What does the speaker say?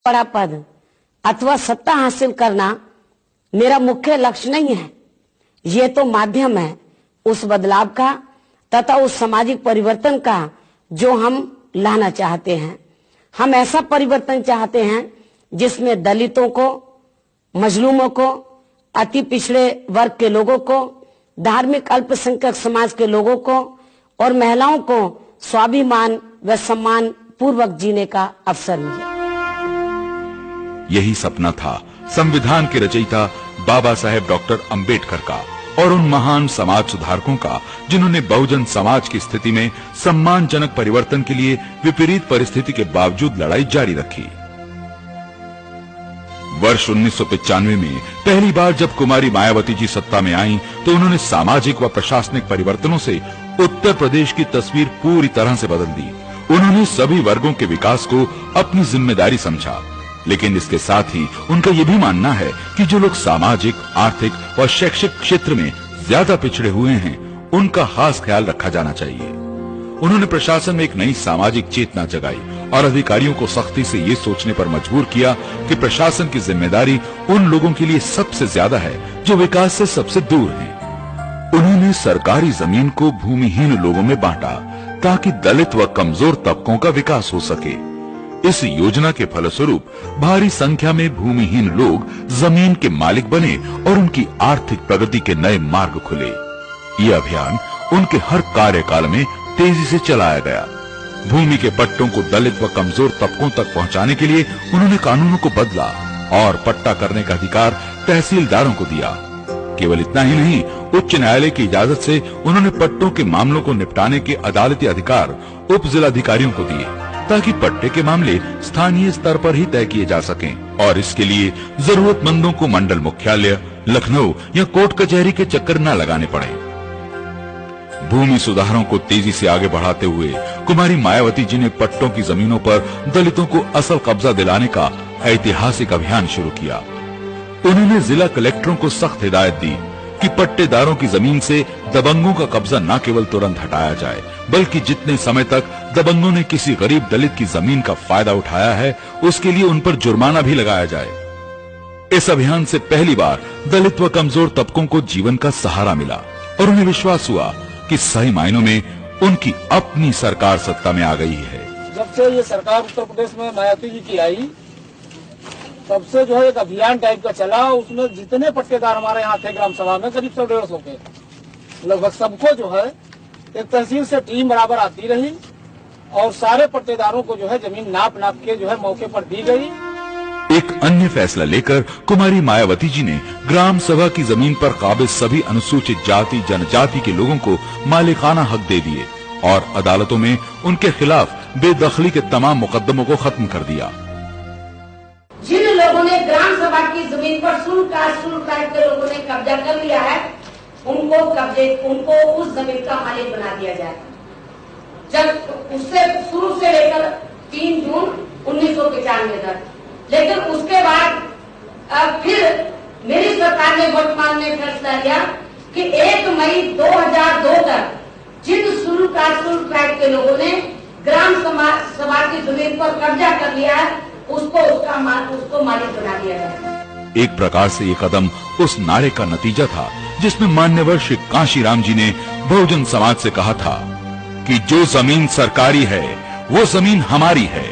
बड़ा पद अथवा सत्ता हासिल करना मेरा मुख्य लक्ष्य नहीं है। ये तो माध्यम है उस बदलाव का तथा उस सामाजिक परिवर्तन का जो हम लाना चाहते हैं। हम ऐसा परिवर्तन चाहते हैं जिसमें दलितों को, मजलूमों को, अति पिछड़े वर्ग के लोगों को, धार्मिक अल्पसंख्यक समाज के लोगों को और महिलाओं को स्वाभिमान व सम्मान पूर्वक जीने का अवसर मिले। यही सपना था संविधान के रचयिता बाबा साहेब डॉक्टर अंबेडकर का और उन महान समाज सुधारकों का जिन्होंने बहुजन समाज की स्थिति में सम्मानजनक परिवर्तन के लिए विपरीत परिस्थिति के बावजूद लड़ाई जारी रखी। वर्ष 1995 में पहली बार जब कुमारी मायावती जी सत्ता में आईं, तो उन्होंने सामाजिक व प्रशासनिक परिवर्तनों से उत्तर प्रदेश की तस्वीर पूरी तरह से बदल दी। उन्होंने सभी वर्गों के विकास को अपनी जिम्मेदारी समझा, लेकिन इसके साथ ही उनका ये भी मानना है कि जो लोग सामाजिक, आर्थिक और शैक्षिक क्षेत्र में ज्यादा पिछड़े हुए हैं, उनका खास ख्याल रखा जाना चाहिए। उन्होंने प्रशासन में एक नई सामाजिक चेतना जगाई और अधिकारियों को सख्ती से ये सोचने पर मजबूर किया कि प्रशासन की जिम्मेदारी उन लोगों के लिए सबसे ज्यादा है जो विकास से सबसे दूर हैं। उन्होंने सरकारी जमीन को भूमिहीन लोगों में बांटा ताकि दलित व कमजोर तबकों का विकास हो सके। इस योजना के फलस्वरूप भारी संख्या में भूमिहीन लोग जमीन के मालिक बने और उनकी आर्थिक प्रगति के नए मार्ग खुले। ये अभियान उनके हर कार्यकाल में तेजी से चलाया गया। भूमि के पट्टों को दलित व कमजोर तबकों तक पहुंचाने के लिए उन्होंने कानूनों को बदला और पट्टा करने का अधिकार तहसीलदारों को दिया। केवल इतना ही नहीं, उच्च न्यायालय की इजाजत से उन्होंने पट्टों के मामलों को निपटाने के अदालती अधिकार उप जिलाधिकारियों को दिए ताकि पट्टे के मामले स्थानीय स्तर पर ही तय किए जा सकें और इसके लिए जरूरतमंदों को मंडल मुख्यालय, लखनऊ या कोर्ट कचहरी के चक्कर न लगाने पड़े। भूमि सुधारों को तेजी से आगे बढ़ाते हुए कुमारी मायावती जी ने पट्टों की जमीनों पर दलितों को असल कब्जा दिलाने का ऐतिहासिक अभियान शुरू किया। उन्होंने जिला कलेक्टरों को सख्त हिदायत दी कि पट्टेदारों की जमीन से दबंगों का कब्जा न केवल तुरंत हटाया जाए, बल्कि जितने समय तक दबंगों ने किसी गरीब दलित की जमीन का फायदा उठाया है, उसके लिए उन पर जुर्माना भी लगाया जाए। इस अभियान से पहली बार दलित व कमजोर तबकों को जीवन का सहारा मिला और उन्हें विश्वास हुआ कि सही मायनों में उनकी अपनी सरकार सत्ता में आ गई है। जब से ये सरकार उत्तर प्रदेश में मायावती जी की आई, तब से जो है एक अभियान टाइप का चला। उसमें जितने पट्टेदार हमारे यहाँ थे ग्राम सभा में, करीब 150 के लगभग, सबको जो है एक तहसील से टीम बराबर आती रही और सारे पट्टेदारों को जो है जमीन नाप के जो है मौके पर दी गई। एक अन्य फैसला लेकर कुमारी मायावती जी ने ग्राम सभा की जमीन पर काबिज सभी अनुसूचित जाति जनजाति के लोगों को मालिकाना हक दे दिए और अदालतों में उनके खिलाफ बेदखली के तमाम मुकदमों को खत्म कर दिया। जिन लोगों ने ग्राम सभा की जमीन पर शुल्क के लोगों ने कब्जा कर लिया है, उनको उस जमीन का मालिक बना दिया जाए। जब उससे शुरू से लेकर 3 जून 1995 तक, लेकिन उसके बाद फिर मेरी सरकार ने वर्तमान में फैसला लिया कि 1 मई 2002 तक जिन शुल्क के लोगों ने ग्राम सभा की जमीन पर कब्जा कर लिया है, उसको मालिक बना दिया जाए। एक प्रकार से ये कदम उस नारे का नतीजा था जिसमें मान्यवर श्री कांशीराम जी ने बहुजन समाज से कहा था कि जो जमीन सरकारी है वो जमीन हमारी है।